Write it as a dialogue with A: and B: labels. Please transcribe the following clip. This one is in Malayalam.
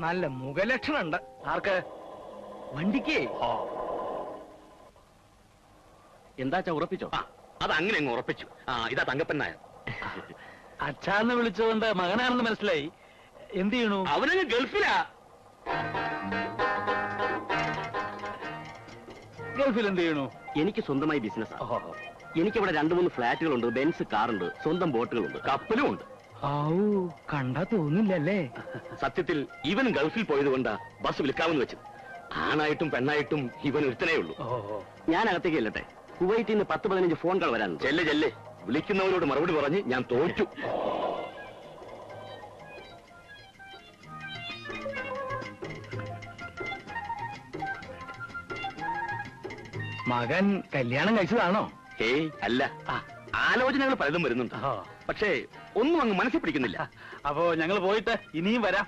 A: നല്ല മുഖലക്ഷണം ഉണ്ട്.
B: ആർക്ക്?
A: വണ്ടിക്ക്.
B: എന്താച്ചാ ഉറപ്പിച്ചോ?
C: അത് അങ്ങനെ അങ്ങ് ഉറപ്പിച്ചു. ഇതാ തങ്കപ്പൻ നായർ.
B: അച്ഛാന്ന് വിളിച്ചുകൊണ്ട് മകനാണെന്ന് മനസ്സിലായി. എന്ത് ചെയ്യണു?
C: അവനങ്ങ് ഗൾഫിലാ.
B: ഗൾഫിൽ എന്ത് ചെയ്യണു?
C: എനിക്ക് സ്വന്തമായി ബിസിനസ്. എനിക്കിവിടെ 2-3 ഫ്ലാറ്റുകളുണ്ട്, ബെൻസ് കാറുണ്ട്, സ്വന്തം ബോട്ടുകളുണ്ട്, കപ്പലും ഉണ്ട്.
A: കണ്ടാ തോന്നില്ലല്ലേ?
C: സത്യത്തിൽ ഇവൻ ഗൾഫിൽ പോയതുകൊണ്ടാ ബസ് വിൽക്കാമെന്ന് വെച്ചത്. ആണായിട്ടും പെണ്ണായിട്ടും ഇവൻ ഒരുത്തനേ ഉള്ളൂ. ഞാൻ അകത്തേക്ക് ചെല്ലട്ടെ. കുവൈറ്റിൽ നിന്ന് 10-15 ഫോൺ കോൾ വരാനുണ്ട്. ചെല്ലേ വിളിക്കുന്നവരോട് മറുപടി പറഞ്ഞ് ഞാൻ തോറ്റു.
A: മകൻ കല്യാണം കഴിച്ചതാണോ?
C: ഹേയ് അല്ല, ആലോചനകൾ പലതും വരുന്നുണ്ട്. പക്ഷേ ഒന്നും അങ്ങ് മനസ്സിൽ പിടിക്കുന്നില്ല.
B: അപ്പോ ഞങ്ങൾ പോയിട്ട് ഇനിയും വരാം.